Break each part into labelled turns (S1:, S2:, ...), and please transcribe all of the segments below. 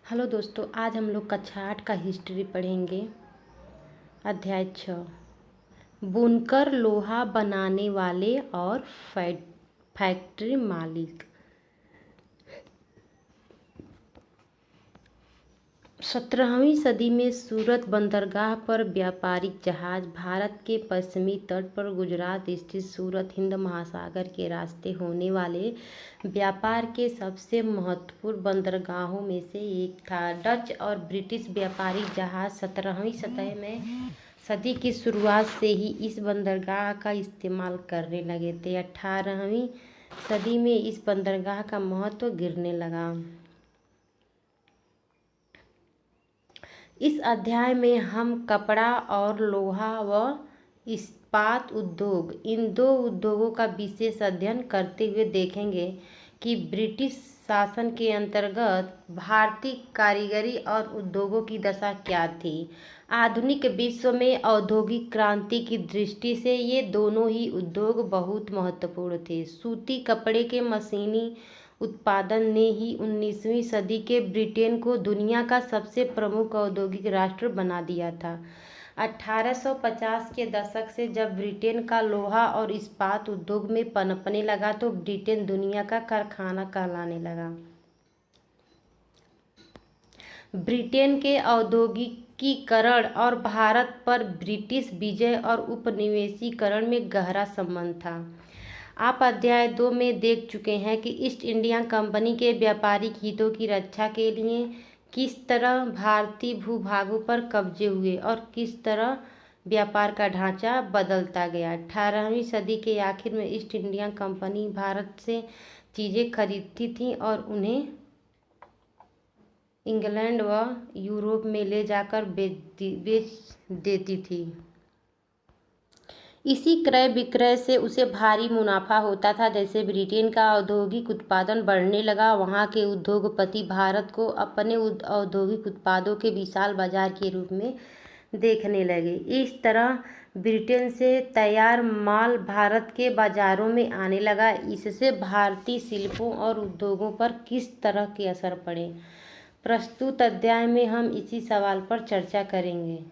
S1: Hello दोस्तों, आज हम लोग कक्षा 8 का हिस्ट्री पढ़ेंगे। अध्याय 6 बुनकर, लोहा बनाने वाले और फैक्ट्री मालिक। 17वीं सदी में सूरत बंदरगाह पर व्यापारिक जहाज भारत के पश्चिमी तट पर गुजरात स्थित सूरत हिंद महासागर के रास्ते होने वाले व्यापार के सबसे महत्वपूर्ण बंदरगाहों में से एक था। डच और ब्रिटिश व्यापारिक जहाज 17वीं सदी की शुरुआत से ही इस बंदरगाह का इस्तेमाल करने लगे थे। 18वीं सदी में इस बंदरगाह का महत्व गिरने लगा। इस अध्याय में हम कपड़ा और लोहा व इस्पात उद्योग, इन दो उद्योगों का विशेष अध्ययन करते हुए देखेंगे कि ब्रिटिश शासन के अंतर्गत भारतीय कारीगरी और उद्योगों की दशा क्या थी। आधुनिक विश्व में औद्योगिक क्रांति की दृष्टि से ये दोनों ही उद्योग बहुत महत्वपूर्ण थे। सूती कपड़े के मशीनी उत्पादन ने ही 19वीं सदी के ब्रिटेन को दुनिया का सबसे प्रमुख औद्योगिक राष्ट्र बना दिया था। 1850 के दशक से जब ब्रिटेन का लोहा और इस्पात उद्योग में पनपने लगा तो ब्रिटेन दुनिया का कारखाना कहलाने लगा। ब्रिटेन के औद्योगिकीकरण और भारत पर ब्रिटिश विजय और उपनिवेशीकरण में गहरा संबंध था। आप अध्याय 2 में देख चुके हैं कि ईस्ट इंडिया कंपनी के व्यापारिक हितों की रक्षा के लिए किस तरह भारतीय भूभागों पर कब्जे हुए और किस तरह व्यापार का ढांचा बदलता गया। 18वीं सदी के आखिर में ईस्ट इंडिया कंपनी भारत से चीज़ें खरीदती थी और उन्हें इंग्लैंड व यूरोप में ले जाकर बेच देती थी। इसी क्रय विक्रय से उसे भारी मुनाफा होता था। जैसे ब्रिटेन का औद्योगिक उत्पादन बढ़ने लगा, वहाँ के उद्योगपति भारत को अपने औद्योगिक उत्पादों के विशाल बाजार के रूप में देखने लगे। इस तरह ब्रिटेन से तैयार माल भारत के बाजारों में आने लगा। इससे भारतीय शिल्पों और उद्योगों पर किस तरह के असर पड़े, प्रस्तुत अध्याय में हम इसी सवाल पर चर्चा करेंगे।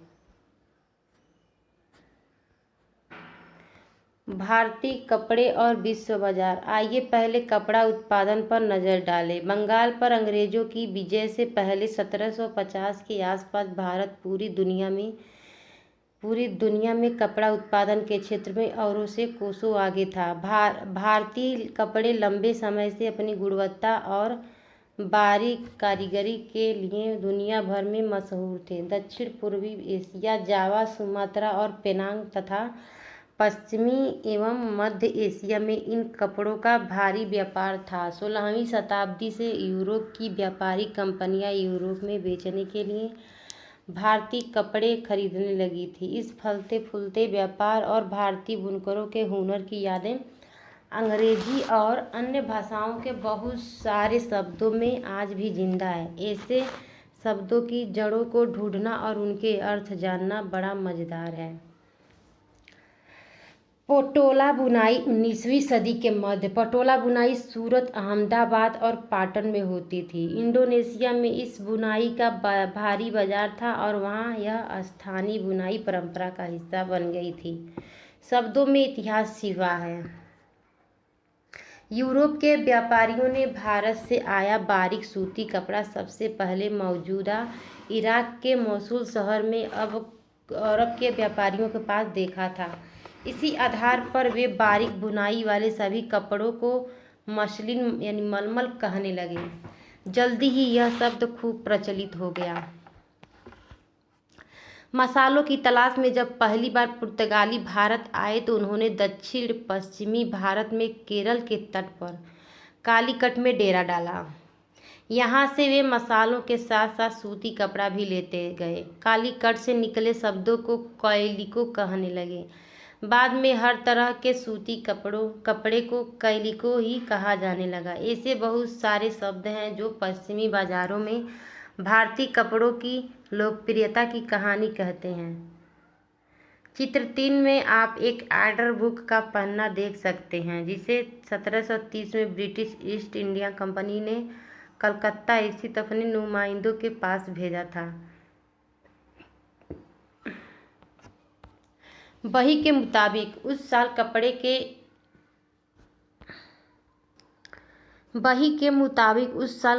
S1: भारतीय कपड़े और विश्व बाजार। आइए पहले कपड़ा उत्पादन पर नज़र डालें। बंगाल पर अंग्रेजों की विजय से पहले 1750 के आसपास भारत पूरी दुनिया में कपड़ा उत्पादन के क्षेत्र में औरों से कोसों आगे था। भारतीय कपड़े लंबे समय से अपनी गुणवत्ता और बारीक कारीगरी के लिए दुनिया भर में मशहूर थे। दक्षिण पूर्वी एशिया, जावा, सुमात्रा और पेनांग तथा पश्चिमी एवं मध्य एशिया में इन कपड़ों का भारी व्यापार था। 16वीं शताब्दी से यूरोप की व्यापारिक कंपनियां यूरोप में बेचने के लिए भारतीय कपड़े खरीदने लगी थी। इस फलते फूलते व्यापार और भारतीय बुनकरों के हुनर की यादें अंग्रेजी और अन्य भाषाओं के बहुत सारे शब्दों में आज भी जिंदा है। ऐसे शब्दों की जड़ों को ढूंढना और उनके अर्थ जानना बड़ा मज़ेदार है। पटोला बुनाई। 19वीं सदी के मध्य पटोला बुनाई सूरत, अहमदाबाद और पाटन में होती थी। इंडोनेशिया में इस बुनाई का भारी बाजार था और वहाँ यह स्थानीय बुनाई परंपरा का हिस्सा बन गई थी। शब्दों में इतिहास छिपा है। यूरोप के व्यापारियों ने भारत से आया बारीक सूती कपड़ा सबसे पहले मौजूदा इराक के मोसुल शहर में अरब के व्यापारियों के पास देखा था। इसी आधार पर वे बारीक बुनाई वाले सभी कपड़ों को मसलिन यानी मलमल कहने लगे। जल्दी ही यह शब्द खूब प्रचलित हो गया। मसालों की तलाश में जब पहली बार पुर्तगाली भारत आए तो उन्होंने दक्षिण पश्चिमी भारत में केरल के तट पर कालीकट में डेरा डाला। यहाँ से वे मसालों के साथ साथ सूती कपड़ा भी लेते गए। कालीकट से निकले शब्दों को कैलिको कहने लगे। बाद में हर तरह के सूती कपड़े को कैलिको ही कहा जाने लगा। ऐसे बहुत सारे शब्द हैं जो पश्चिमी बाजारों में भारतीय कपड़ों की लोकप्रियता की कहानी कहते हैं। चित्र 3 में आप एक ऑर्डर बुक का पन्ना देख सकते हैं जिसे 1730 में ब्रिटिश ईस्ट इंडिया कंपनी ने कलकत्ता स्थित अपने नुमाइंदों के पास भेजा था। बही के मुताबिक उस साल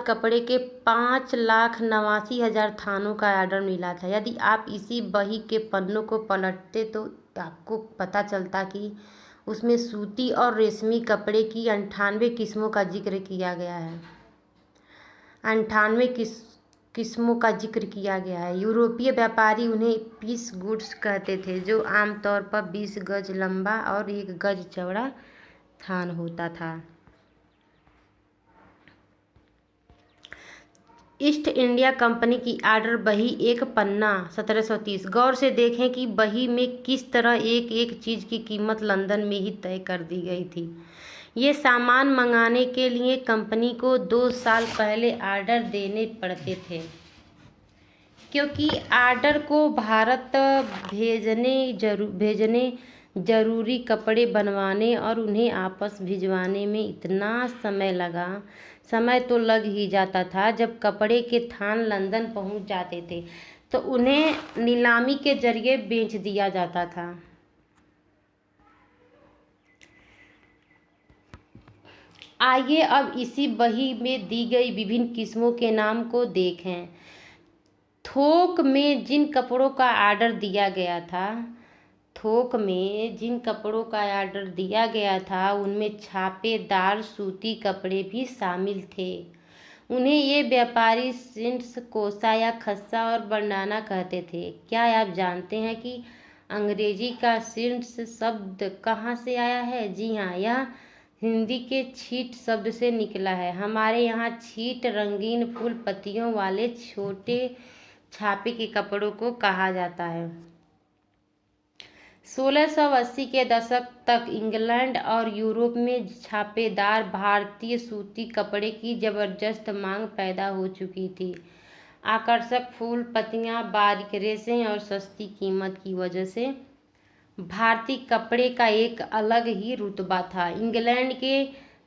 S1: कपड़े के 5,89,000 थानों का ऑर्डर मिला था। यदि आप इसी बही के पन्नों को पलटते तो आपको पता चलता कि उसमें सूती और रेशमी कपड़े की 98 किस्मों का जिक्र किया गया है। 98 किस्मों का जिक्र किया गया है। यूरोपीय व्यापारी उन्हें पीस गुड्स कहते थे, जो आमतौर पर 20 गज लंबा और 1 गज चौड़ा थान होता था। ईस्ट इंडिया कंपनी की ऑर्डर बही एक पन्ना 1730। गौर से देखें कि बही में किस तरह एक एक चीज़ की कीमत लंदन में ही तय कर दी गई थी। ये सामान मंगाने के लिए कंपनी को 2 साल पहले ऑर्डर देने पड़ते थे, क्योंकि ऑर्डर को भारत भेजने जरूरी कपड़े बनवाने और उन्हें आपस भिजवाने में इतना समय तो लग ही जाता था। जब कपड़े के थान लंदन पहुंच जाते थे तो उन्हें नीलामी के जरिए बेच दिया जाता था। आइए अब इसी बही में दी गई विभिन्न किस्मों के नाम को देखें। थोक में जिन कपड़ों का ऑर्डर दिया गया था उनमें छापेदार सूती कपड़े भी शामिल थे। उन्हें ये व्यापारी सिंट्स, कोसा या खस्सा और बंडाना कहते थे। क्या आप जानते हैं कि अंग्रेजी का सिंट्स शब्द कहाँ से आया है? जी हाँ, यह हिंदी के छीट शब्द से निकला है। हमारे यहाँ छीट रंगीन फूल पत्तियों वाले छोटे छापे के कपड़ों को कहा जाता है। 1680 के दशक तक इंग्लैंड और यूरोप में छापेदार भारतीय सूती कपड़े की जबरदस्त मांग पैदा हो चुकी थी। आकर्षक फूल पत्तियां, बारीक रेशे और सस्ती कीमत की वजह से भारतीय कपड़े का एक अलग ही रुतबा था। इंग्लैंड के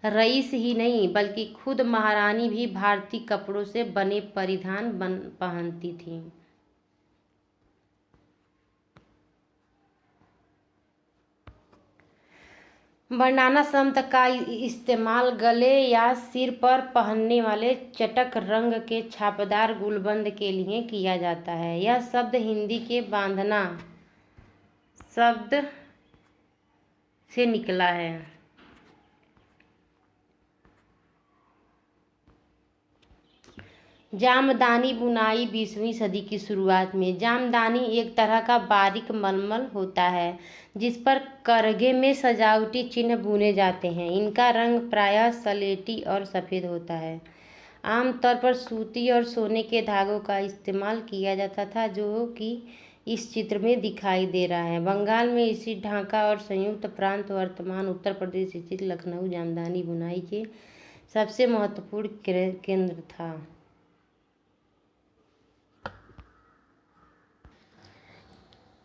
S1: रईस ही नहीं बल्कि खुद महारानी भी भारतीय कपड़ों से बने परिधान पहनती थीं। बंडाना शब्द का इस्तेमाल गले या सिर पर पहनने वाले चटक रंग के छापेदार गुलबंद के लिए किया जाता है। यह शब्द हिंदी के बांधना शब्द से निकला है। जामदानी बुनाई 20वीं सदी की शुरुआत में। जामदानी एक तरह का बारीक मलमल होता है जिस पर करघे में सजावटी चिन्ह बुने जाते हैं। इनका रंग प्रायः सलेटी और सफ़ेद होता है। आमतौर पर सूती और सोने के धागों का इस्तेमाल किया जाता था, जो कि इस चित्र में दिखाई दे रहा है। बंगाल में इसी ढाका और संयुक्त प्रांत वर्तमान उत्तर प्रदेश स्थित लखनऊ जामदानी बुनाई के सबसे महत्वपूर्ण केंद्र था।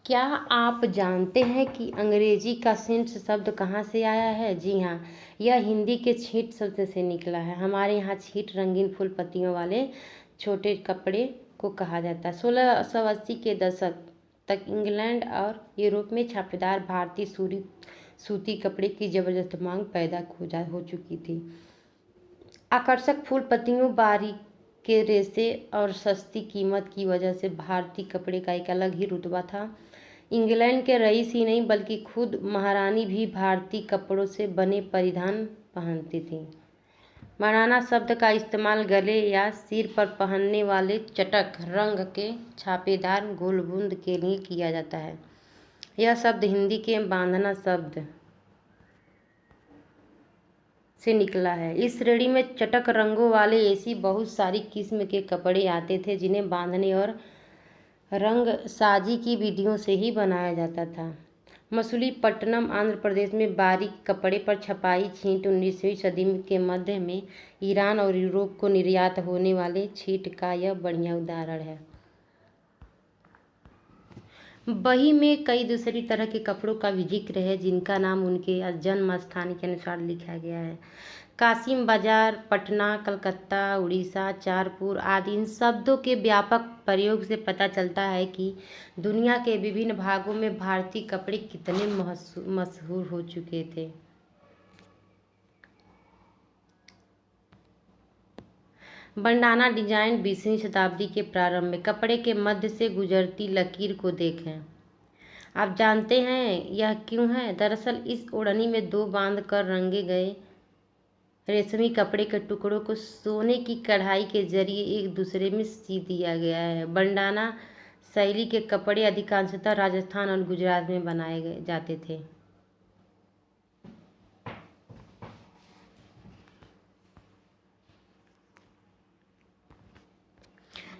S1: क्या आप जानते हैं कि अंग्रेजी का सिंट्स शब्द कहाँ से आया है? जी हाँ, यह हिंदी के छीट शब्द से निकला है। हमारे यहाँ छीट रंगीन फूल पत्तियों वाले छोटे कपड़े को कहा जाता है। 1680 के दशक तक इंग्लैंड और यूरोप में छापेदार भारतीय सूती कपड़े की जबरदस्त मांग पैदा हो चुकी थी। आकर्षक फूल पत्तियों, बारीक के रेशे और सस्ती कीमत की वजह से भारतीय कपड़े का एक अलग ही रुतबा था। इंग्लैंड के रईस ही नहीं बल्कि खुद महारानी भी भारतीय कपड़ों से बने परिधान पहनती थीं। बंडाना शब्द का इस्तेमाल गले या सिर पर पहनने वाले चटक रंग के छापेदार गुलबंद के लिए किया जाता है। यह शब्द हिंदी के बांधना शब्द से निकला है। इस श्रेणी में चटक रंगों वाले ऐसी बहुत सारी किस्म के कपड़े आते थे जिन्हें बांधने और रंग साजी की विधियों से ही बनाया जाता था। मछलीपट्टनम आंध्र प्रदेश में बारीक कपड़े पर छपाई छींट 19वीं सदी के मध्य में ईरान और यूरोप को निर्यात होने वाले छींट का यह बढ़िया उदाहरण है। बही में कई दूसरी तरह के कपड़ों का भी जिक्र है जिनका नाम उनके जन्म स्थान के अनुसार लिखा गया है। कासिम बाजार, पटना, कलकत्ता, उड़ीसा, चारपुर आदि इन शब्दों के व्यापक प्रयोग से पता चलता है कि दुनिया के विभिन्न भागों में भारतीय कपड़े कितने मशहूर हो चुके थे। बंडाना डिजाइन 20वीं शताब्दी के प्रारंभ में कपड़े के मध्य से गुजरती लकीर को देखें। आप जानते हैं यह क्यों है? दरअसल इस ओढ़नी में 2 बांध कर रंगे गए रेशमी कपड़े के टुकड़ों को सोने की कढ़ाई के जरिए एक दूसरे में सी दिया गया है। बंडाना शैली के कपड़े अधिकांशतः राजस्थान और गुजरात में बनाए जाते थे।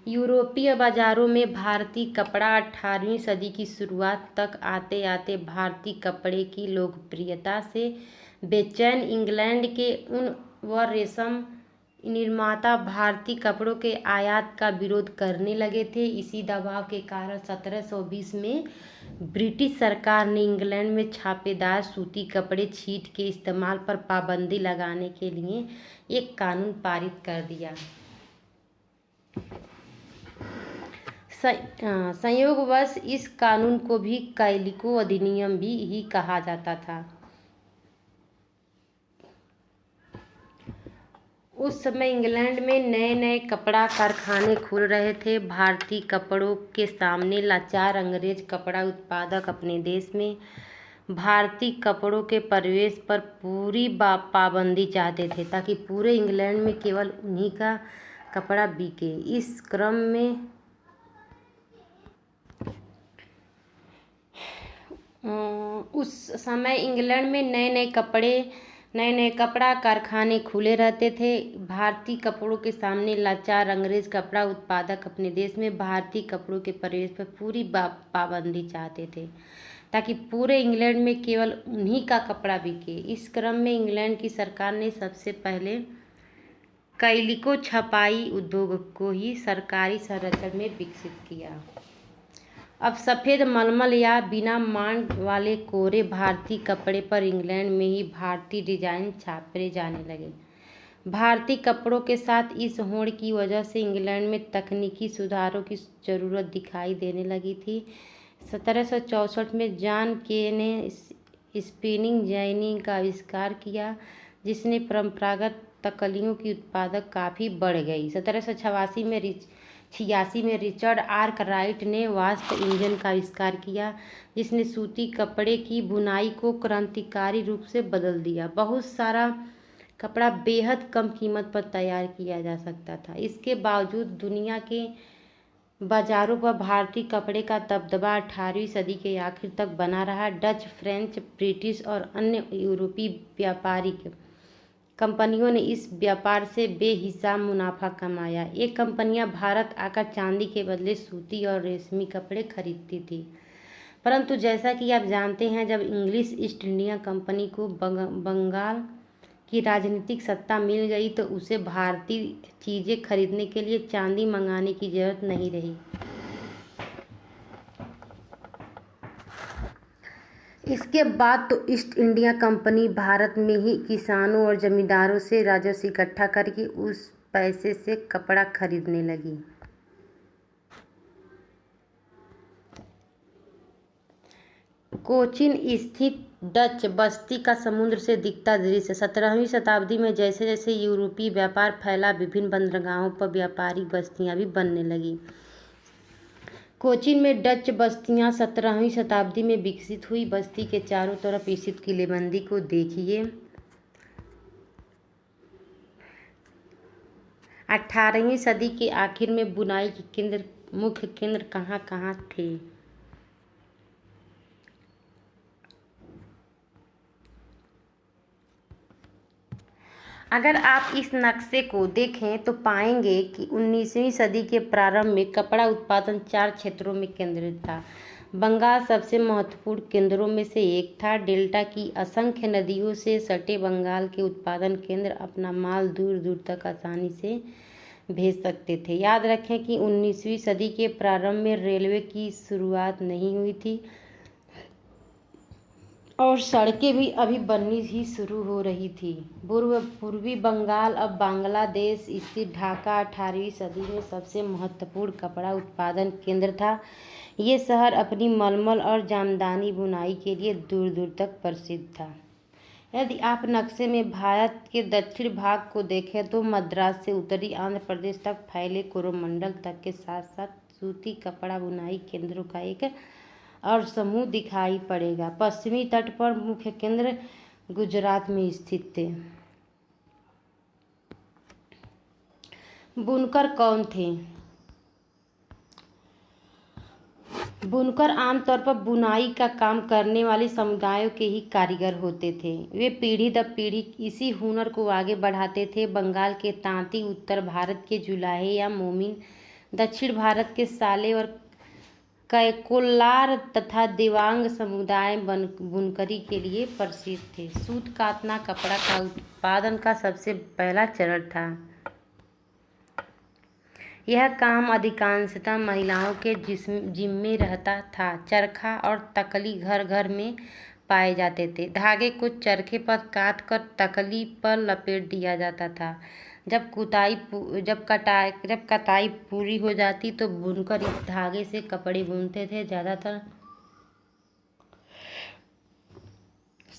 S1: यूरोपीय बाजारों में भारतीय कपड़ा 18वीं सदी की शुरुआत तक आते आते भारतीय कपड़े की लोकप्रियता से बेचैन इंग्लैंड के ऊन व रेशम निर्माता भारतीय कपड़ों के आयात का विरोध करने लगे थे। इसी दबाव के कारण 1720 में ब्रिटिश सरकार ने इंग्लैंड में छापेदार सूती कपड़े छीट के इस्तेमाल पर पाबंदी लगाने के लिए एक कानून पारित कर दिया। संयोगवश इस कानून को भी कैलिको अधिनियम भी ही कहा जाता था। उस समय इंग्लैंड में नए नए कपड़ा कारखाने खुल रहे थे। भारतीय कपड़ों के सामने लाचार अंग्रेज कपड़ा उत्पादक अपने देश में भारतीय कपड़ों के प्रवेश पर पूरी पाबंदी चाहते थे ताकि पूरे इंग्लैंड में केवल उन्हीं का कपड़ा बिके। इस क्रम में उस समय इंग्लैंड में नए नए कपड़ा कारखाने खुले रहते थे। भारतीय कपड़ों के सामने लाचार अंग्रेज कपड़ा उत्पादक अपने देश में भारतीय कपड़ों के प्रवेश पर पूरी पाबंदी चाहते थे ताकि पूरे इंग्लैंड में केवल उन्हीं का कपड़ा बिके। इस क्रम में इंग्लैंड की सरकार ने सबसे पहले कैलिको छपाई उद्योग को ही सरकारी संरक्षण में विकसित किया। अब सफ़ेद मलमल या बिना मांड वाले कोरे भारतीय कपड़े पर इंग्लैंड में ही भारतीय डिजाइन छापे जाने लगे। भारतीय कपड़ों के साथ इस होड़ की वजह से इंग्लैंड में तकनीकी सुधारों की ज़रूरत दिखाई देने लगी थी। 1764 में जॉन के ने स्पिनिंग जेनी का आविष्कार किया जिसने परंपरागत तकलियों की उत्पादक काफ़ी बढ़ गई। 1786 में रिचर्ड आर्कराइट ने वास्प इंजन का आविष्कार किया जिसने सूती कपड़े की बुनाई को क्रांतिकारी रूप से बदल दिया। बहुत सारा कपड़ा बेहद कम कीमत पर तैयार किया जा सकता था। इसके बावजूद दुनिया के बाज़ारों पर भारतीय कपड़े का दबदबा 18वीं सदी के आखिर तक बना रहा। डच, फ्रेंच, ब्रिटिश और अन्य यूरोपीय व्यापारिक कंपनियों ने इस व्यापार से बेहिसाब मुनाफा कमाया। ये कंपनियां भारत आकर चांदी के बदले सूती और रेशमी कपड़े खरीदती थी। परंतु जैसा कि आप जानते हैं, जब इंग्लिश ईस्ट इंडिया कंपनी को बंगाल की राजनीतिक सत्ता मिल गई तो उसे भारतीय चीज़ें खरीदने के लिए चांदी मंगाने की जरूरत नहीं रही। इसके बाद तो ईस्ट इंडिया कंपनी भारत में ही किसानों और जमींदारों से राजस्व इकट्ठा करके उस पैसे से कपड़ा खरीदने लगी। कोचीन स्थित डच बस्ती का समुद्र से दिखता दृश्य। 17वीं शताब्दी में जैसे जैसे यूरोपीय व्यापार फैला, विभिन्न बंदरगाहों पर व्यापारिक बस्तियां भी बनने लगी। कोचीन में डच बस्तियां 17वीं शताब्दी में विकसित हुई। बस्ती के चारों तरफ स्थित किलेबंदी को देखिए। 18वीं सदी के आखिर में बुनाई के मुख्य केंद्र कहाँ कहाँ थे? अगर आप इस नक्शे को देखें तो पाएंगे कि 19वीं सदी के प्रारंभ में कपड़ा उत्पादन 4 क्षेत्रों में केंद्रित था। बंगाल सबसे महत्वपूर्ण केंद्रों में से एक था। डेल्टा की असंख्य नदियों से सटे बंगाल के उत्पादन केंद्र अपना माल दूर दूर तक आसानी से भेज सकते थे। याद रखें कि 19वीं सदी के प्रारंभ में रेलवे की शुरुआत नहीं हुई थी और सड़कें भी अभी बननी ही शुरू हो रही थी। पूर्वी बंगाल अब बांग्लादेश स्थित ढाका 18वीं सदी में सबसे महत्वपूर्ण कपड़ा उत्पादन केंद्र था। ये शहर अपनी मलमल और जामदानी बुनाई के लिए दूर दूर तक प्रसिद्ध था। यदि आप नक्शे में भारत के दक्षिण भाग को देखें तो मद्रास से उत्तरी आंध्र प्रदेश तक फैले कोरोमंडल तक के साथ साथ सूती कपड़ा बुनाई केंद्रों का एक और समूह दिखाई पड़ेगा। पश्चिमी तट पर मुख्य केंद्र गुजरात में स्थित थे। बुनकर कौन थे? बुनकर आमतौर पर बुनाई का काम करने वाले समुदायों के ही कारीगर होते थे। वे पीढ़ी दर पीढ़ी इसी हुनर को आगे बढ़ाते थे। बंगाल के तांती, उत्तर भारत के जुलाहे या मोमिन, दक्षिण भारत के साले और कोल्लार तथा देवांग समुदाय बुनकरी के लिए प्रसिद्ध थे। सूत कातना कपड़ा का उत्पादन का सबसे पहला चरण था। यह काम अधिकांशतः महिलाओं के जिम्मे रहता था। चरखा और तकली घर घर में पाए जाते थे। धागे को चरखे पर काट कर तकली पर लपेट दिया जाता था। जब कताई पूरी हो जाती तो बुनकर इस धागे से कपड़े बुनते थे। ज़्यादातर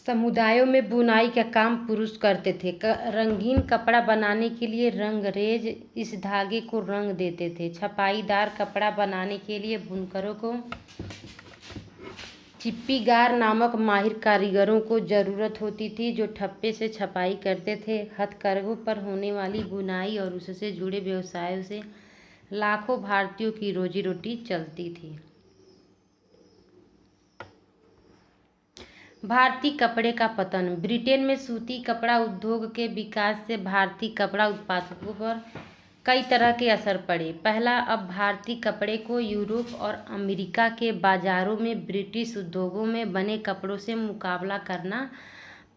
S1: समुदायों में बुनाई का काम पुरुष करते थे। रंगीन कपड़ा बनाने के लिए रंगरेज इस धागे को रंग देते थे। छपाईदार कपड़ा बनाने के लिए बुनकरों को चिप्पीगार नामक माहिर कारीगरों को ज़रूरत होती थी, जो ठप्पे से छपाई करते थे। हथकरघों पर होने वाली बुनाई और उससे जुड़े व्यवसायों से लाखों भारतीयों की रोजी रोटी चलती थी। भारतीय कपड़े का पतन। ब्रिटेन में सूती कपड़ा उद्योग के विकास से भारतीय कपड़ा उत्पादकों पर कई तरह के असर पड़े। पहला, अब भारतीय कपड़े को यूरोप और अमेरिका के बाज़ारों में ब्रिटिश उद्योगों में बने कपड़ों से मुकाबला करना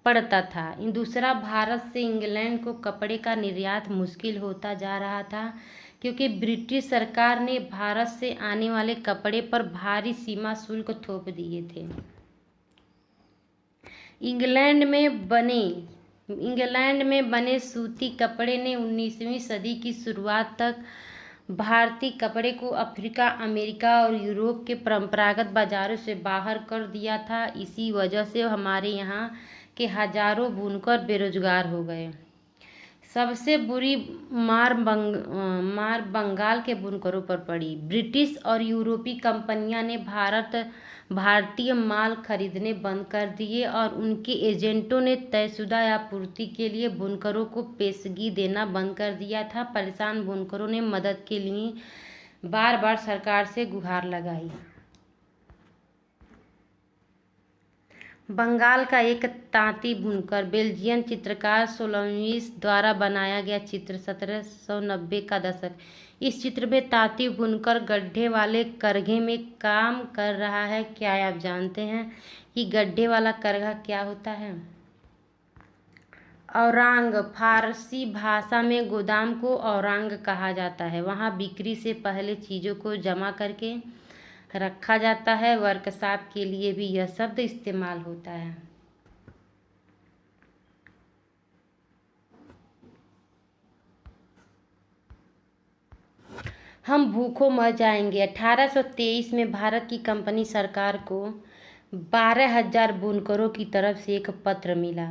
S1: पड़ता था। दूसरा, भारत से इंग्लैंड को कपड़े का निर्यात मुश्किल होता जा रहा था, क्योंकि ब्रिटिश सरकार ने भारत से आने वाले कपड़े पर भारी सीमा शुल्क थोप दिए थे। इंग्लैंड में बने सूती कपड़े ने 19वीं सदी की शुरुआत तक भारतीय कपड़े को अफ्रीका, अमेरिका और यूरोप के परंपरागत बाजारों से बाहर कर दिया था। इसी वजह से हमारे यहाँ के हजारों बुनकर बेरोजगार हो गए। सबसे बुरी मार बंगाल के बुनकरों पर पड़ी। ब्रिटिश और यूरोपीय कंपनियां ने भारतीय माल खरीदने बंद कर दिए और उनके एजेंटों ने तयशुदा आपूर्ति के लिए बुनकरों को पेशगी देना बंद कर दिया था। परेशान बुनकरों ने मदद के लिए बार बार सरकार से गुहार लगाई। बंगाल का एक तांती बुनकर बेल्जियन चित्रकार सोलमीस द्वारा बनाया गया चित्र 1790 का दशक। इस चित्र में तांती बुनकर गड्ढे वाले करघे में काम कर रहा है। क्या आप जानते हैं कि गड्ढे वाला करघा क्या होता है? औरांग। फारसी भाषा में गोदाम को औरांग कहा जाता है। वहाँ बिक्री से पहले चीज़ों को जमा करके रखा जाता है। वर्कशॉप के लिए भी यह शब्द इस्तेमाल होता है। हम भूखों मर जाएंगे। 1823 में भारत की कंपनी सरकार को 12,000 बुनकरों की तरफ से एक पत्र मिला,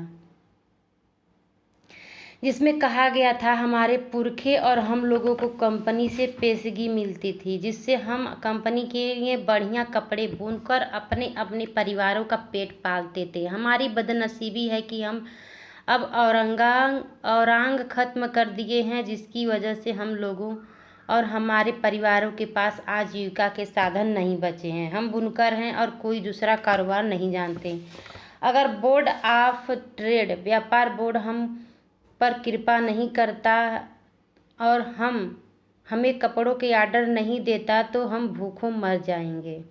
S1: जिसमें कहा गया था हमारे पुरखे और हम लोगों को कंपनी से पेशगी मिलती थी, जिससे हम कंपनी के लिए बढ़िया कपड़े बुनकर अपने अपने परिवारों का पेट पालते थे। हमारी बदनसीबी है कि हम अब औरांग खत्म कर दिए हैं, जिसकी वजह से हम लोगों और हमारे परिवारों के पास आजीविका के साधन नहीं बचे हैं। हम बुनकर हैं और कोई दूसरा कारोबार नहीं जानते। अगर बोर्ड ऑफ ट्रेड, व्यापार बोर्ड हम पर कृपा नहीं करता और हमें कपड़ों के ऑर्डर नहीं देता तो हम भूखों मर जाएंगे।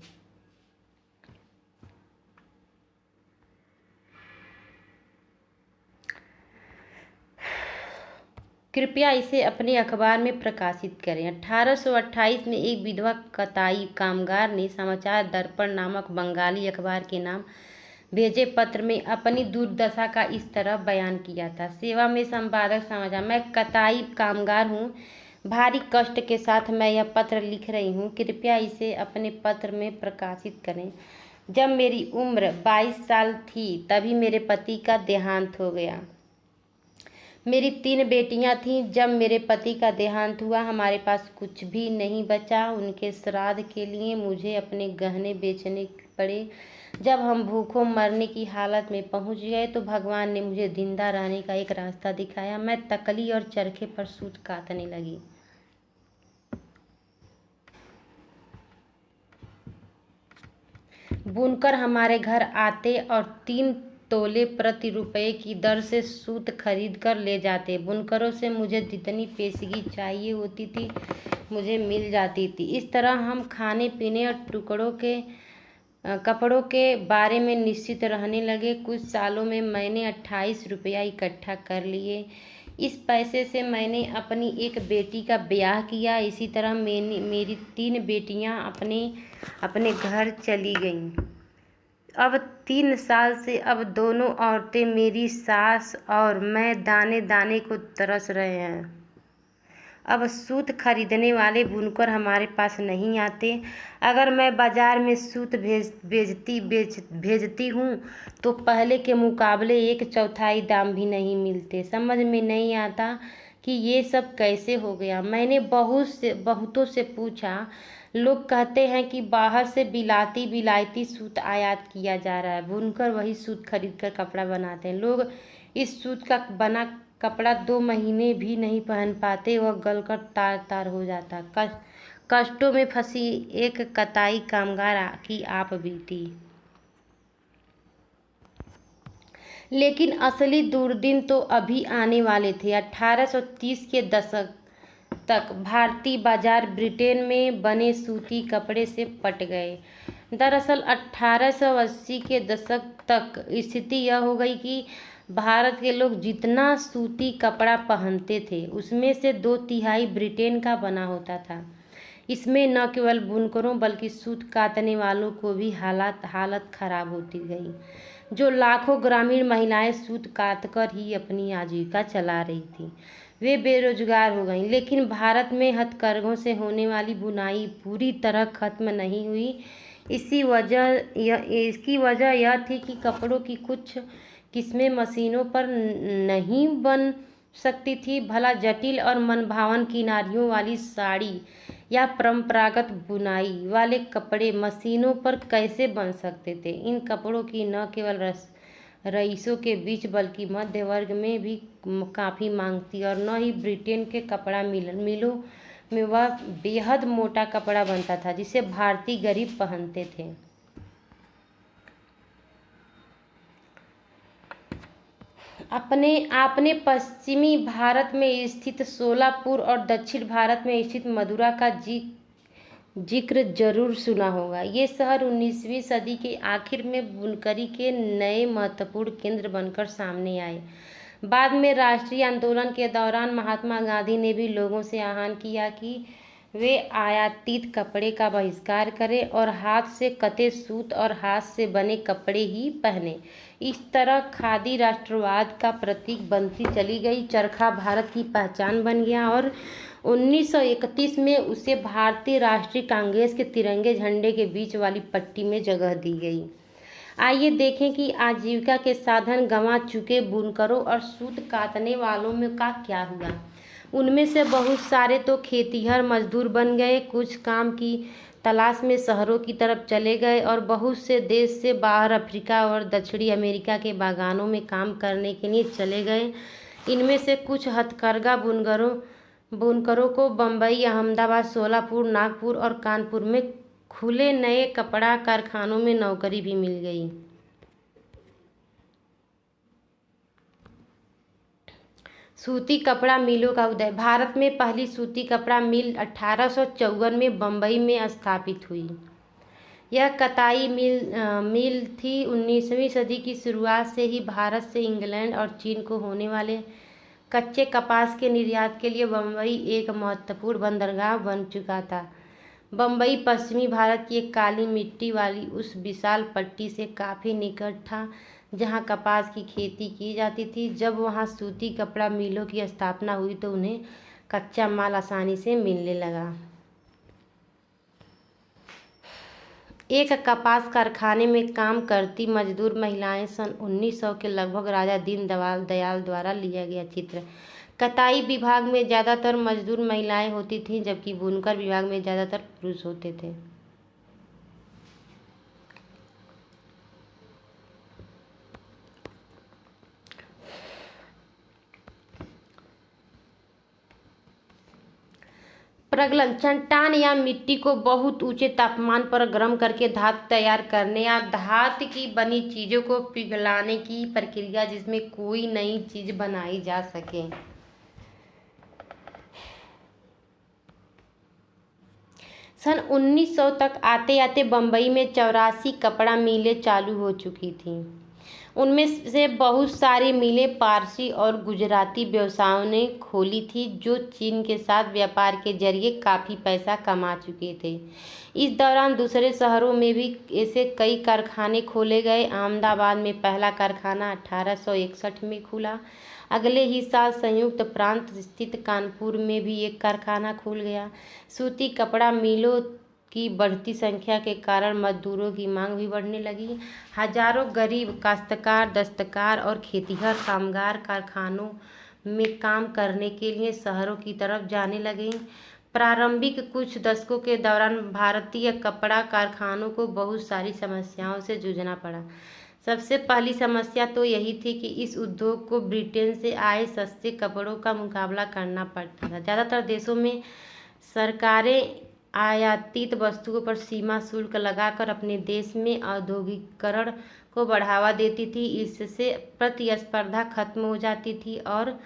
S1: कृपया इसे अपने अखबार में प्रकाशित करें। 1828 में एक विधवा कताई कामगार ने समाचार दर्पण नामक बंगाली अखबार के नाम भेजे पत्र में अपनी दुर्दशा का इस तरह बयान किया था। सेवा में संपादक समाचार। मैं कताई कामगार हूँ। भारी कष्ट के साथ मैं यह पत्र लिख रही हूँ। कृपया इसे अपने पत्र में प्रकाशित करें। जब मेरी उम्र 22 साल थी तभी मेरे पति का देहांत हो गया। मेरी 3 बेटियां थीं। जब मेरे पति का देहांत हुआ हमारे पास कुछ भी नहीं बचा। उनके श्राद्ध के लिए मुझे अपने गहने बेचने पड़े। जब हम भूखों मरने की हालत में पहुंच गए तो भगवान ने मुझे जिंदा रहने का एक रास्ता दिखाया। मैं तकली और चरखे पर सूत काटने लगी। बुनकर हमारे घर आते और 3 तोले प्रति रुपये की दर से सूत खरीद कर ले जाते। बुनकरों से मुझे जितनी पेशगी चाहिए होती थी मुझे मिल जाती थी। इस तरह हम खाने पीने और कपड़ों के बारे में निश्चित रहने लगे। कुछ सालों में मैंने 28 रुपया इकट्ठा कर लिए। इस पैसे से मैंने अपनी एक बेटी का ब्याह किया। इसी तरह मेरी 3 बेटियां अपने घर चली गईं। अब 3 साल से अब दोनों औरतें, मेरी सास और मैं, दाने दाने को तरस रहे हैं। अब सूत खरीदने वाले बुनकर हमारे पास नहीं आते। अगर मैं बाजार में सूत भेजती हूँ तो पहले के मुकाबले 1/4 दाम भी नहीं मिलते। समझ में नहीं आता कि ये सब कैसे हो गया। मैंने बहुतों से पूछा। लोग कहते हैं कि बाहर से बिलायती सूत आयात किया जा रहा है। बुनकर वही सूत खरीद कर कपड़ा बनाते हैं। लोग इस सूत का बना कपड़ा 2 महीने भी नहीं पहन पाते, वह गलकर तार तार हो जाता। कष्टों में फंसी एक कताई कामगार की आप बीती। लेकिन असली दुर्दिन तो अभी आने वाले थे। 1830 के दशक तक भारतीय बाजार ब्रिटेन में बने सूती कपड़े से पट गए। दरअसल 1880 के दशक तक स्थिति यह हो गई कि भारत के लोग जितना सूती कपड़ा पहनते थे उसमें से 2/3 ब्रिटेन का बना होता था। इसमें न केवल बुनकरों बल्कि सूत काटने वालों को भी हालत खराब होती गई। जो लाखों ग्रामीण महिलाएं सूत काटकर ही अपनी आजीविका चला रही थी वे बेरोजगार हो गईं। लेकिन भारत में हथकरघों से होने वाली बुनाई पूरी तरह खत्म नहीं हुई। इसकी वजह यह थी कि कपड़ों की कुछ किस्में मशीनों पर नहीं बन सकती थी। भला जटिल और मनभावन किनारियों वाली साड़ी या परंपरागत बुनाई वाले कपड़े मशीनों पर कैसे बन सकते थे। इन कपड़ों की न केवल रईसों के बीच बल्कि मध्य वर्ग में भी काफ़ी मांग थी और न ही ब्रिटेन के कपड़ा मिलों में वह बेहद मोटा कपड़ा बनता था जिसे भारतीय गरीब पहनते थे। आपने पश्चिमी भारत में स्थित सोलापुर और दक्षिण भारत में स्थित मदुरा का जिक्र जरूर सुना होगा। ये शहर 19वीं सदी के आखिर में बुनकरी के नए महत्वपूर्ण केंद्र बनकर सामने आए। बाद में राष्ट्रीय आंदोलन के दौरान महात्मा गांधी ने भी लोगों से आह्वान किया कि वे आयातित कपड़े का बहिष्कार करें और हाथ से कते सूत और हाथ से बने कपड़े ही पहने। इस तरह खादी राष्ट्रवाद का प्रतीक बनती चली गई। चरखा भारत की पहचान बन गया और 1931 में उसे भारतीय राष्ट्रीय कांग्रेस के तिरंगे झंडे के बीच वाली पट्टी में जगह दी गई। आइए देखें कि आजीविका के साधन गंवा चुके बुनकरों और सूत काटने वालों में का क्या हुआ। उनमें से बहुत सारे तो खेतिहर मजदूर बन गए, कुछ काम की तलाश में शहरों की तरफ चले गए और बहुत से देश से बाहर अफ्रीका और दक्षिणी अमेरिका के बागानों में काम करने के लिए चले गए। इनमें से कुछ हथकरघा बुनकरों को बम्बई, अहमदाबाद, सोलापुर, नागपुर और कानपुर में खुले नए कपड़ा कारखानों में नौकरी भी मिल गई। सूती कपड़ा मिलों का उदय। भारत में पहली सूती कपड़ा मिल 1854 में बम्बई में स्थापित हुई। यह कताई मिल थी। 19वीं सदी की शुरुआत से ही भारत से इंग्लैंड और चीन को होने वाले कच्चे कपास के निर्यात के लिए बम्बई एक महत्वपूर्ण बंदरगाह बन चुका था। बम्बई पश्चिमी भारत की एक काली मिट्टी वाली उस विशाल पट्टी से काफ़ी निकट था जहाँ कपास की खेती की जाती थी। जब वहाँ सूती कपड़ा मिलों की स्थापना हुई तो उन्हें कच्चा माल आसानी से मिलने लगा। एक कपास कारखाने में काम करती मजदूर महिलाएं सन 1900 के लगभग राजा दीनदयाल द्वारा लिया गया चित्र। कताई विभाग में ज़्यादातर मजदूर महिलाएं होती थीं जबकि बुनकर विभाग में ज़्यादातर पुरुष होते थे। प्रगलन चट्टान या मिट्टी को बहुत ऊंचे तापमान पर गर्म करके धातु तैयार करने या धातु की बनी चीज़ों को पिघलाने की प्रक्रिया जिसमें कोई नई चीज़ बनाई जा सके। सन 1900 तक आते आते बम्बई में 84 कपड़ा मिलें चालू हो चुकी थीं। उनमें से बहुत सारी मिलें पारसी और गुजराती व्यवसायों ने खोली थी जो चीन के साथ व्यापार के जरिए काफ़ी पैसा कमा चुके थे। इस दौरान दूसरे शहरों में भी ऐसे कई कारखाने खोले गए। अहमदाबाद में पहला कारखाना 1861 में खुला। अगले ही साल संयुक्त प्रांत स्थित कानपुर में भी एक कारखाना खुल गया। सूती कपड़ा मिलों की बढ़ती संख्या के कारण मजदूरों की मांग भी बढ़ने लगी। हजारों गरीब काश्तकार, दस्तकार और खेतिहर कामगार कारखानों में काम करने के लिए शहरों की तरफ जाने लगे। प्रारंभिक कुछ दशकों के दौरान भारतीय कपड़ा कारखानों को बहुत सारी समस्याओं से जूझना पड़ा। सबसे पहली समस्या तो यही थी कि इस उद्योग को ब्रिटेन से आए सस्ते कपड़ों का मुकाबला करना पड़ता था। ज़्यादातर देशों में सरकारें आयातित वस्तुओं पर सीमा शुल्क लगाकर अपने देश में औद्योगिकरण को बढ़ावा देती थी। इससे प्रतिस्पर्धा खत्म हो जाती थी और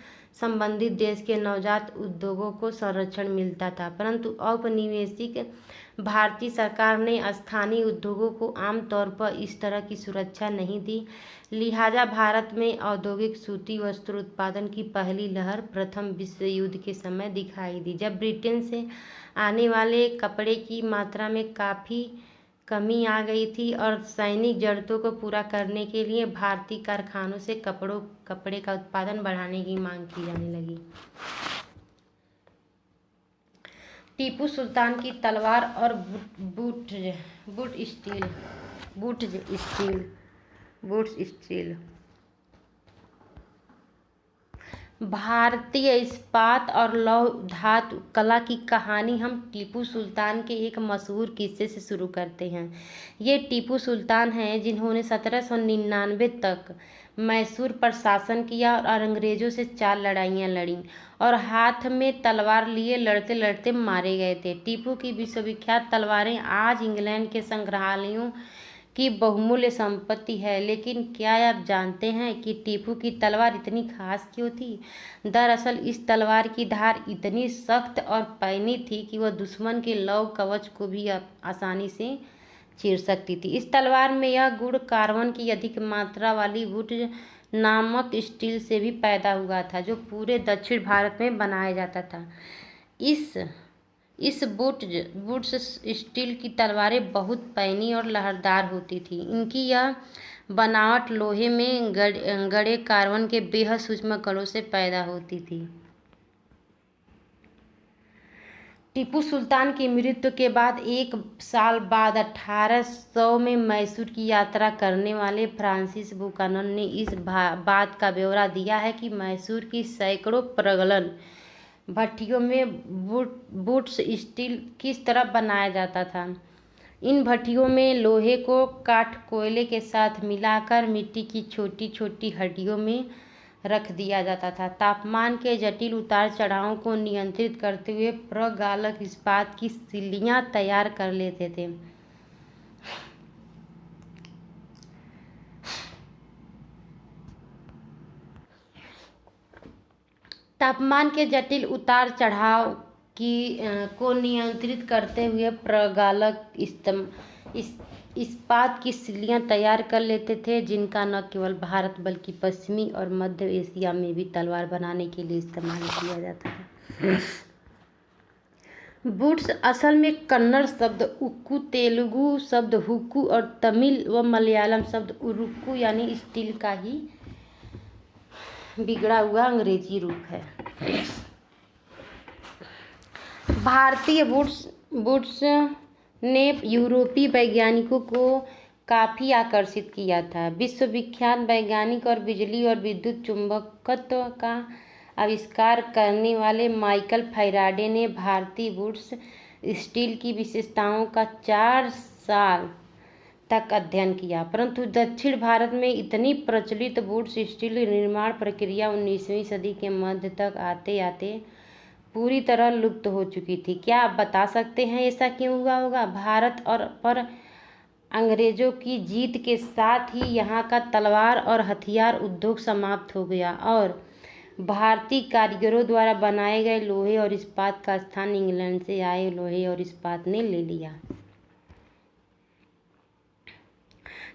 S1: संबंधित देश के नवजात उद्योगों को संरक्षण मिलता था। परंतु औपनिवेशिक भारतीय सरकार ने स्थानीय उद्योगों को आमतौर पर इस तरह की सुरक्षा नहीं दी। लिहाजा भारत में औद्योगिक सूती वस्त्र उत्पादन की पहली लहर प्रथम विश्व युद्ध के समय दिखाई दी, जब ब्रिटेन से आने वाले कपड़े की मात्रा में काफ़ी कमी आ गई थी और सैनिक जरूरतों को पूरा करने के लिए भारतीय कारखानों से कपड़े का उत्पादन बढ़ाने की मांग की जाने लगी। टीपू सुल्तान की तलवार और बूट स्टील। भारतीय इस्पात और लौह धातु कला की कहानी हम टीपू सुल्तान के एक मशहूर किस्से से शुरू करते हैं। ये टीपू सुल्तान हैं जिन्होंने 1799 तक मैसूर पर शासन किया और अंग्रेज़ों से 4 लड़ाइयाँ लड़ीं और हाथ में तलवार लिए लड़ते लड़ते मारे गए थे। टीपू की विश्वविख्यात तलवारें आज इंग्लैंड के संग्रहालयों की बहुमूल्य संपत्ति है। लेकिन क्या आप जानते हैं कि टीपू की तलवार इतनी खास क्यों थी? दरअसल इस तलवार की धार इतनी सख्त और पैनी थी कि वह दुश्मन के लौह कवच को भी आसानी से चीर सकती थी। इस तलवार में यह गुण कार्बन की अधिक मात्रा वाली वुड नामक स्टील से भी पैदा हुआ था जो पूरे दक्षिण भारत में बनाया जाता था। इस बूट्स स्टील की तलवारें बहुत पैनी और लहरदार होती थी। इनकी यह बनावट लोहे में गड़े कार्बन के बेहद सूक्ष्म कणों से पैदा होती थी। टीपू सुल्तान की मृत्यु के बाद 1 साल बाद 1800 में मैसूर की यात्रा करने वाले फ्रांसिस बुकानन ने इस बात का ब्यौरा दिया है कि मैसूर की सैकड़ों प्रगलन भट्टियों में बूट्स स्टील किस तरह बनाया जाता था। इन भट्टियों में लोहे को काठ कोयले के साथ मिलाकर मिट्टी की छोटी छोटी हड्डियों में रख दिया जाता था। तापमान के जटिल उतार चढ़ावों को नियंत्रित करते हुए प्रगालक इस्पात की सिल्लियाँ तैयार कर लेते थे। तापमान के जटिल उतार चढ़ाव को नियंत्रित करते हुए प्रगालक इस्पात की सिल्लियाँ तैयार कर लेते थे जिनका न केवल भारत बल्कि पश्चिमी और मध्य एशिया में भी तलवार बनाने के लिए इस्तेमाल किया जाता था। बूट्स असल में कन्नड़ शब्द उक्कू, तेलुगु शब्द हुक्कू और तमिल व मलयालम शब्द उरुक्कू यानी स्टील का ही बिगड़ा हुआ अंग्रेजी रूप है। भारतीय बूट्स ने यूरोपीय वैज्ञानिकों को काफ़ी आकर्षित किया था। विश्वविख्यात वैज्ञानिक और बिजली और विद्युत चुंबकत्व का आविष्कार करने वाले माइकल फैराडे ने भारतीय बूट्स स्टील की विशेषताओं का 4 साल तक अध्ययन किया, परंतु दक्षिण भारत में इतनी प्रचलित बूट्स स्टील निर्माण प्रक्रिया 19वीं सदी के मध्य तक आते आते पूरी तरह लुप्त हो चुकी थी। क्या आप बता सकते हैं ऐसा क्यों हुआ होगा? भारत और पर अंग्रेजों की जीत के साथ ही यहाँ का तलवार और हथियार उद्योग समाप्त हो गया और भारतीय कारीगरों द्वारा बनाए गए लोहे और इस्पात का स्थान इंग्लैंड से आए लोहे और इस्पात ने ले लिया।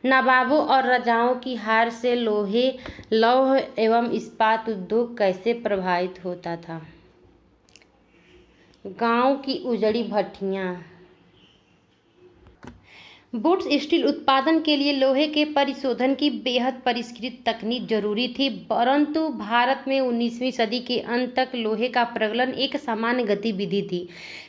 S1: नवाबों और राजाओं की हार से लौह एवं इस्पात उद्योग कैसे प्रभावित होता था? गांव की उजड़ी भट्टियां। बूट्स स्टील उत्पादन के लिए लोहे के परिशोधन की बेहद परिष्कृत तकनीक जरूरी थी, परंतु भारत में 19वीं सदी के अंत तक लोहे का प्रगलन एक सामान्य गतिविधि थी।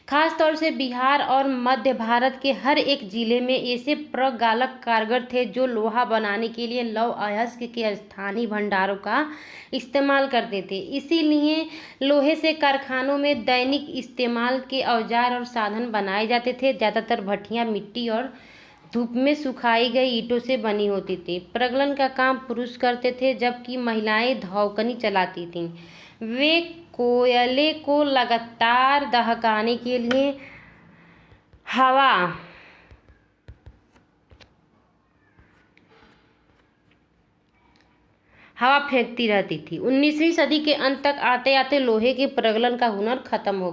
S1: खासतौर से बिहार और मध्य भारत के हर एक जिले में ऐसे प्रगल्भ कारीगर थे जो लोहा बनाने के लिए लौह अयस्क के स्थानीय भंडारों का इस्तेमाल करते थे। इसीलिए लोहे से कारखानों में दैनिक इस्तेमाल के औजार और साधन बनाए जाते थे। ज़्यादातर भट्टियां मिट्टी और धूप में सुखाई गई ईंटों से बनी होती थी। प्रगलन का काम पुरुष करते थे, जबकि महिलाएं धौकनी चलाती थीं। वे कोयले को लगातार दहकाने के लिए हवा फेंकती रहती थी। 19वीं सदी के अंत तक आते आते लोहे के प्रगलन का हुनर खत्म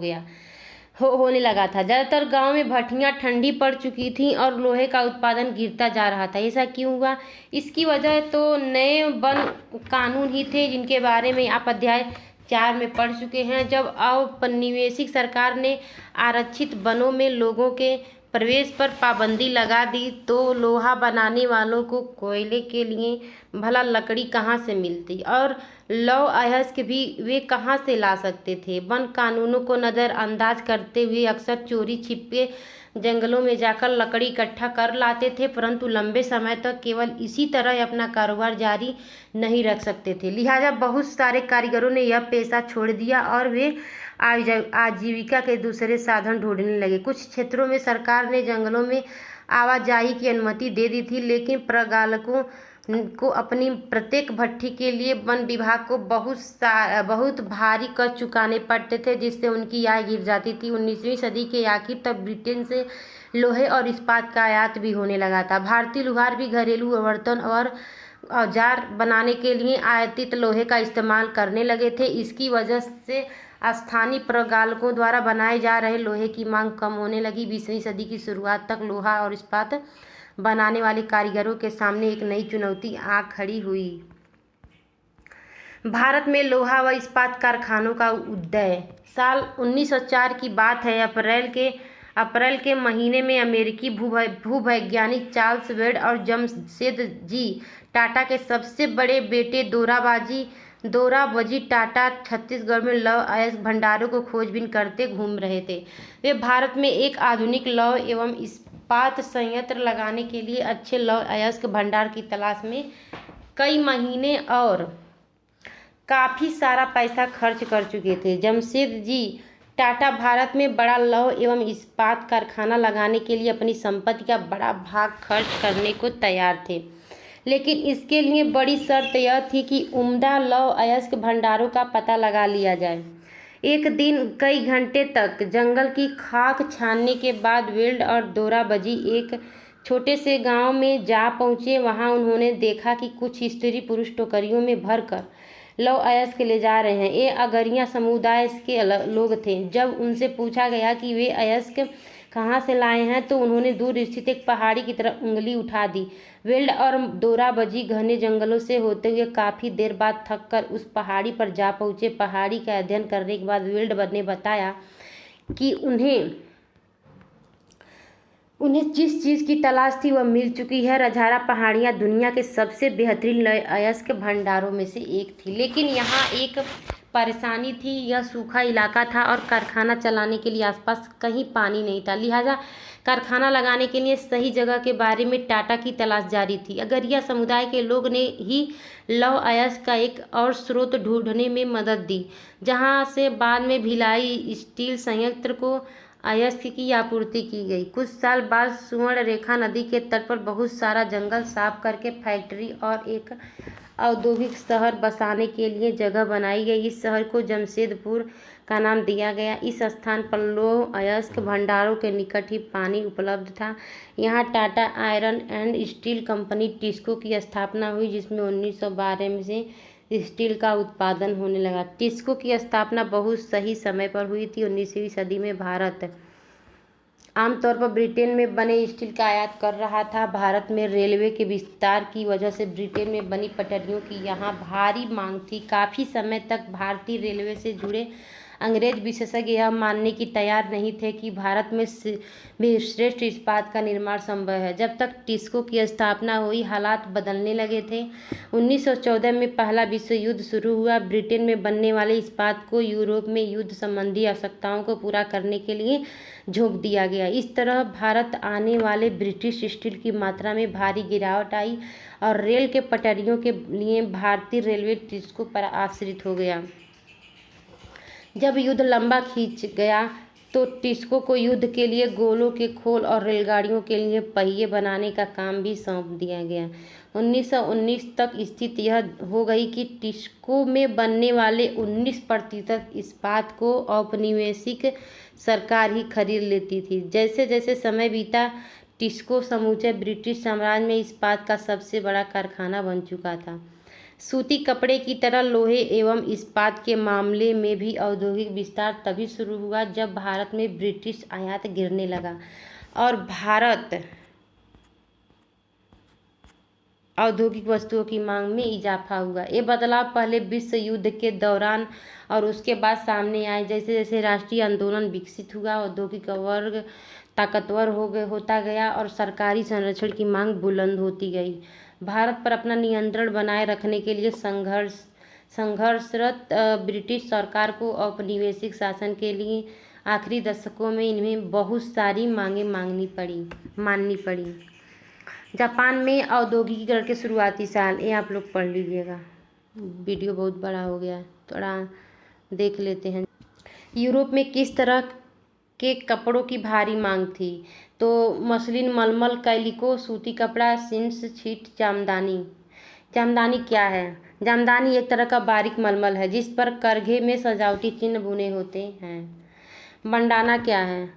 S1: होने लगा था। ज़्यादातर गांव में भट्टियां ठंडी पड़ चुकी थीं और लोहे का उत्पादन गिरता जा रहा था। ऐसा क्यों हुआ? इसकी वजह तो नए वन कानून ही थे, जिनके बारे में आप अध्याय 4 में पढ़ चुके हैं। जब औपनिवेशिक सरकार ने आरक्षित वनों में लोगों के प्रवेश पर पाबंदी लगा दी, तो लोहा बनाने वालों को कोयले के लिए भला लकड़ी कहाँ से मिलती और लौह अयस्क भी वे कहाँ से ला सकते थे? वन कानूनों को नज़रअंदाज करते हुए अक्सर चोरी छिपे जंगलों में जाकर लकड़ी इकट्ठा कर लाते थे, परंतु लंबे समय तक केवल इसी तरह अपना कारोबार जारी नहीं रख सकते थे। लिहाजा बहुत सारे कारीगरों ने यह पेशा छोड़ दिया और वे आजीविका के दूसरे साधन ढूंढने लगे। कुछ क्षेत्रों में सरकार ने जंगलों में आवाजाही की अनुमति दे दी थी, लेकिन प्रगल्भों को अपनी प्रत्येक भट्टी के लिए वन विभाग को बहुत भारी कर चुकाने पड़ते थे, जिससे उनकी आय गिर जाती थी। 19वीं सदी के आखिर तक ब्रिटेन से लोहे और इस्पात का आयात भी होने लगा था। भारतीय लुहार भी घरेलू बर्तन और औजार बनाने के लिए आयातित लोहे का इस्तेमाल करने लगे थे। इसकी वजह से स्थानीय प्रगल्भों द्वारा बनाए जा रहे लोहे की मांग कम होने लगी। 20वीं सदी की शुरुआत तक लोहा और इस्पात बनाने वाले कारीगरों के सामने एक नई चुनौती आ खड़ी हुई। भारत में लोहा व इस्पात कारखानों का उदय। साल 1904 की बात है। अप्रैल के महीने में अमेरिकी भूवैज्ञानिक चार्ल्स वेड और जमशेदजी टाटा के सबसे बड़े बेटे दोराबजी टाटा छत्तीसगढ़ में लौह अयस्क भंडारों को खोजबीन करते घूम रहे थे। वे भारत में एक आधुनिक लौह एवं इस्पात संयंत्र लगाने के लिए अच्छे लौह अयस्क भंडार की तलाश में कई महीने और काफ़ी सारा पैसा खर्च कर चुके थे। जमशेदजी टाटा भारत में बड़ा लौह एवं इस्पात कारखाना लगाने के लिए अपनी संपत्ति का बड़ा भाग खर्च करने को तैयार थे, लेकिन इसके लिए बड़ी शर्त यह थी कि उम्दा लौह अयस्क भंडारों का पता लगा लिया जाए। एक दिन कई घंटे तक जंगल की खाक छानने के बाद वेल्ड और दोराबजी एक छोटे से गांव में जा पहुंचे। वहां उन्होंने देखा कि कुछ स्त्री पुरुष टोकरियों में भरकर लौह अयस्क ले जा रहे हैं। ये अगरिया समुदाय के लोग थे। जब उनसे पूछा गया कि वे अयस्क कहाँ से लाए हैं, तो उन्होंने दूर स्थित एक पहाड़ी की तरफ उंगली उठा दी। वेल्ड और दोराबजी घने जंगलों से होते हुए काफ़ी देर बाद थक कर उस पहाड़ी पर जा पहुँचे। पहाड़ी का अध्ययन करने के बाद वेल्ड ने बताया कि उन्हें जिस चीज़ की तलाश थी वह मिल चुकी है। रजौरा पहाड़ियाँ दुनिया के सबसे बेहतरीन अयस्क भंडारों में से एक थी, लेकिन यहाँ एक परेशानी थी। यह सूखा इलाका था और कारखाना चलाने के लिए आसपास कहीं पानी नहीं था, लिहाजा कारखाना लगाने के लिए सही जगह के बारे में टाटा की तलाश जारी थी। अगरिया समुदाय के लोग ने ही लौह अयस्क का एक और स्रोत ढूंढने में मदद दी, जहाँ से बाद में भिलाई स्टील संयंत्र को अयस्क की आपूर्ति की गई। कुछ साल बाद सुवर्णरेखा नदी के तट पर बहुत सारा जंगल साफ करके फैक्ट्री और एक औद्योगिक शहर बसाने के लिए जगह बनाई गई। इस शहर को जमशेदपुर का नाम दिया गया। इस स्थान पर लौह अयस्क भंडारों के निकट ही पानी उपलब्ध था। यहाँ Tata iron and steel company TISCO की स्थापना हुई, जिसमें 1912 में से स्टील का उत्पादन होने लगा। टिस्को की स्थापना बहुत सही समय पर हुई थी। 19वीं सदी में भारत आमतौर पर ब्रिटेन में बने स्टील का आयात कर रहा था। भारत में रेलवे के विस्तार की वजह से ब्रिटेन में बनी पटरियों की यहाँ भारी मांग थी। काफ़ी समय तक भारतीय रेलवे से जुड़े अंग्रेज विशेषज्ञ यह मानने की तैयार नहीं थे कि भारत में भी श्रेष्ठ इस्पात का निर्माण संभव है। जब तक टिस्को की स्थापना हुई, हालात बदलने लगे थे। 1914 में पहला विश्व युद्ध शुरू हुआ। ब्रिटेन में बनने वाले इस्पात को यूरोप में युद्ध संबंधी आवश्यकताओं को पूरा करने के लिए झोंक दिया गया। इस तरह भारत आने वाले ब्रिटिश स्टील की मात्रा में भारी गिरावट आई और रेल के पटरियों के लिए भारतीय रेलवे टिस्को पर आश्रित हो गया। जब युद्ध लंबा खींच गया तो टिस्को को युद्ध के लिए गोलों के खोल और रेलगाड़ियों के लिए पहिए बनाने का काम भी सौंप दिया गया। 1919 तक स्थिति यह हो गई कि टिस्को में बनने वाले 19% इस्पात को औपनिवेशिक सरकार ही खरीद लेती थी। जैसे जैसे समय बीता, टिस्को समूचे ब्रिटिश साम्राज्य में इस्पात का सबसे बड़ा कारखाना बन चुका था। सूती कपड़े की तरह लोहे एवं इस्पात के मामले में भी औद्योगिक विस्तार तभी शुरू हुआ जब भारत में ब्रिटिश आयात गिरने लगा और भारत औद्योगिक वस्तुओं की मांग में इजाफा हुआ। ये बदलाव पहले विश्व युद्ध के दौरान और उसके बाद सामने आए। जैसे जैसे राष्ट्रीय आंदोलन विकसित हुआ, औद्योगिक वर्ग ताकतवर होता गया और सरकारी संरक्षण की मांग बुलंद होती गई। भारत पर अपना नियंत्रण बनाए रखने के लिए संघर्षरत ब्रिटिश सरकार को औपनिवेशिक शासन के लिए आखिरी दशकों में इन्हें बहुत सारी मांगें माननी पड़ी। जापान में औद्योगिकीकरण के शुरुआती साल, ये आप लोग पढ़ लीजिएगा। वीडियो बहुत बड़ा हो गया, थोड़ा देख लेते हैं। यूरोप में किस तरह के कपड़ों की भारी मांग थी? तो मसलिन, मलमल, कैलिको, सूती कपड़ा, सिन्स, छीट, जामदानी। जामदानी क्या है? जामदानी एक तरह का बारीक मलमल है जिस पर करघे में सजावटी चिन्ह बुने होते हैं। बंडाना क्या है?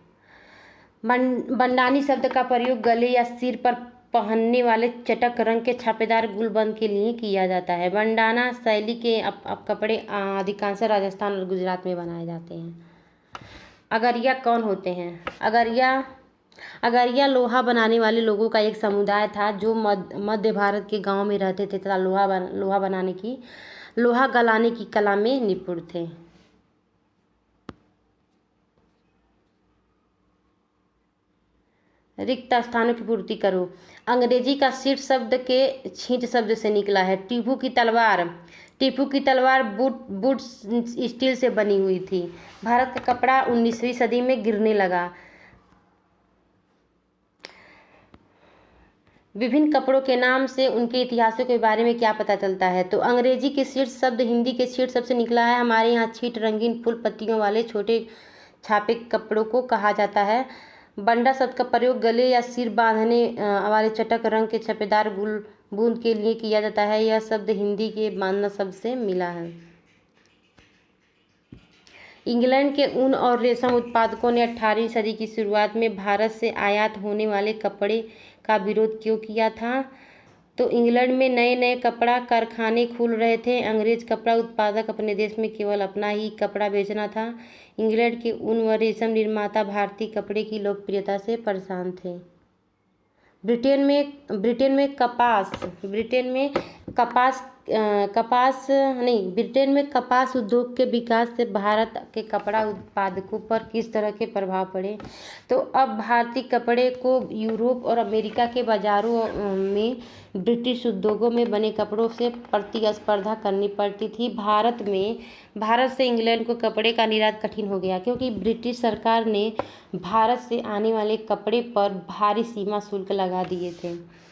S1: बंडानी शब्द का प्रयोग गले या सिर पर पहनने वाले चटक रंग के छापेदार गुलबंद के लिए किया जाता है। बंडाना शैली के कपड़े अधिकांश राजस्थान और गुजरात में बनाए जाते हैं। अगरिया कौन होते हैं? अगरिया लोहा बनाने वाले लोगों का एक समुदाय था जो मध्य भारत के गांव में रहते थे तथा लोहा गलाने की कला में निपुण थे। रिक्त स्थानों की पूर्ति करो। अंग्रेजी का शीट शब्द के छींट शब्द से निकला है। टीपू की तलवार बूट स्टील से बनी हुई थी। भारत का कपड़ा 19वीं सदी में गिरने लगा। विभिन्न कपड़ों के नाम से उनके इतिहासों के बारे में क्या पता चलता है? तो अंग्रेजी के शीट शब्द हिंदी के शीट शब्द से निकला है। हमारे यहाँ छीट रंगीन फूल पत्तियों वाले छोटे छापे कपड़ों को कहा जाता है। बंडा शब्द का प्रयोग गले या सिर बांधने वाले चटक रंग के छपेदार बूंद के लिए किया जाता है। यह शब्द हिंदी के बांधना शब्द से मिला है। इंग्लैंड के ऊन और रेशम उत्पादकों ने 18वीं सदी की शुरुआत में भारत से आयात होने वाले कपड़े का विरोध क्यों किया था? तो इंग्लैंड में नए नए कपड़ा कारखाने खुल रहे थे। अंग्रेज कपड़ा उत्पादक अपने देश में केवल अपना ही कपड़ा बेचना था। इंग्लैंड के ऊन व रेशम निर्माता भारतीय कपड़े की लोकप्रियता से परेशान थे। ब्रिटेन में कपास ब्रिटेन में कपास उद्योग के विकास से भारत के कपड़ा उत्पादकों पर किस तरह के प्रभाव पड़े। तो अब भारतीय कपड़े को यूरोप और अमेरिका के बाज़ारों में ब्रिटिश उद्योगों में बने कपड़ों से प्रतिस्पर्धा करनी पड़ती थी। भारत से इंग्लैंड को कपड़े का निर्यात कठिन हो गया, क्योंकि ब्रिटिश सरकार ने भारत से आने वाले कपड़े पर भारी सीमा शुल्क लगा दिए थे।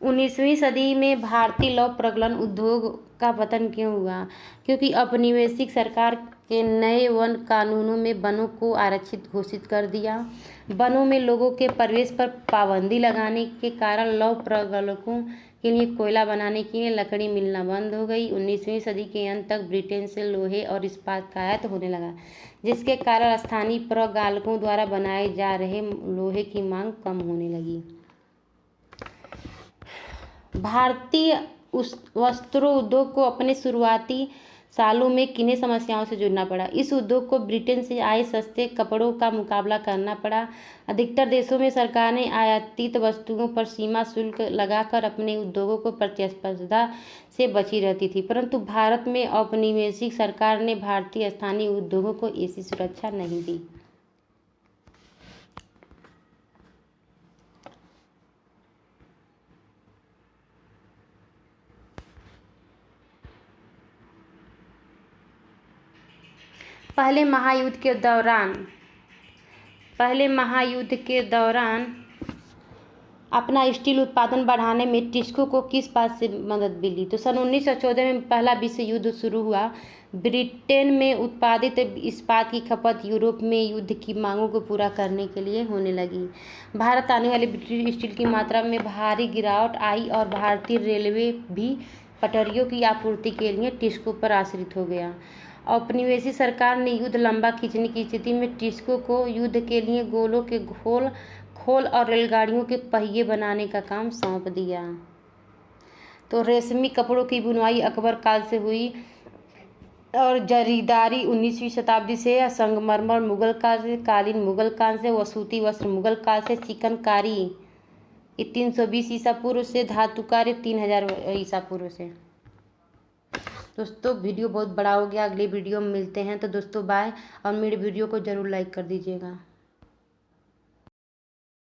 S1: 19वीं सदी में भारतीय लौह प्रगलन उद्योग का पतन क्यों हुआ? क्योंकि औपनिवेशिक सरकार के नए वन कानूनों में वनों को आरक्षित घोषित कर दिया। वनों में लोगों के प्रवेश पर पाबंदी लगाने के कारण लौह प्रगलकों के लिए कोयला बनाने के लिए लकड़ी मिलना बंद हो गई। 19वीं सदी के अंत तक ब्रिटेन से लोहे और इस्पात का आयात होने लगा, जिसके कारण स्थानीय प्रगलकों द्वारा बनाए जा रहे लोहे की मांग कम होने लगी। भारतीय वस्त्रों उद्योग को अपने शुरुआती सालों में किन्हीं समस्याओं से जूझना पड़ा। इस उद्योग को ब्रिटेन से आए सस्ते कपड़ों का मुकाबला करना पड़ा। अधिकतर देशों में सरकार ने आयातित वस्तुओं पर सीमा शुल्क लगाकर अपने उद्योगों को प्रतिस्पर्धा से बची रहती थी, परंतु भारत में औपनिवेशिक सरकार ने भारतीय स्थानीय उद्योगों को ऐसी सुरक्षा नहीं दी। पहले महायुद्ध के दौरान अपना स्टील उत्पादन बढ़ाने में टिस्को को किस बात से मदद मिली? तो सन 1914 में पहला विश्व युद्ध शुरू हुआ। ब्रिटेन में उत्पादित इस्पात की खपत यूरोप में युद्ध की मांगों को पूरा करने के लिए होने लगी। भारत आने वाले ब्रिटिश स्टील की मात्रा में भारी गिरावट आई और भारतीय रेलवे भी पटरियों की आपूर्ति के लिए टिस्को पर आश्रित हो गया। औपनिवेशिक सरकार ने युद्ध लंबा खींचने की स्थिति में टिस्को को युद्ध के लिए गोलों के खोल और रेलगाड़ियों के पहिए बनाने का काम सौंप दिया। तो रेशमी कपड़ों की बुनाई अकबर काल से हुई और जरीदारी 19वीं शताब्दी से, संगमरमर मुगल काल से, कालीन मुगल काल से, व सूती वस्त्र मुगल काल से, चिकनकारी 320 ईसा पूर्व से, धातु कार्य 3000 ईसा पूर्व से। दोस्तों वीडियो बहुत बड़ा हो गया, अगले वीडियो में मिलते हैं। तो दोस्तों बाय, और मेरे वीडियो को ज़रूर लाइक कर दीजिएगा।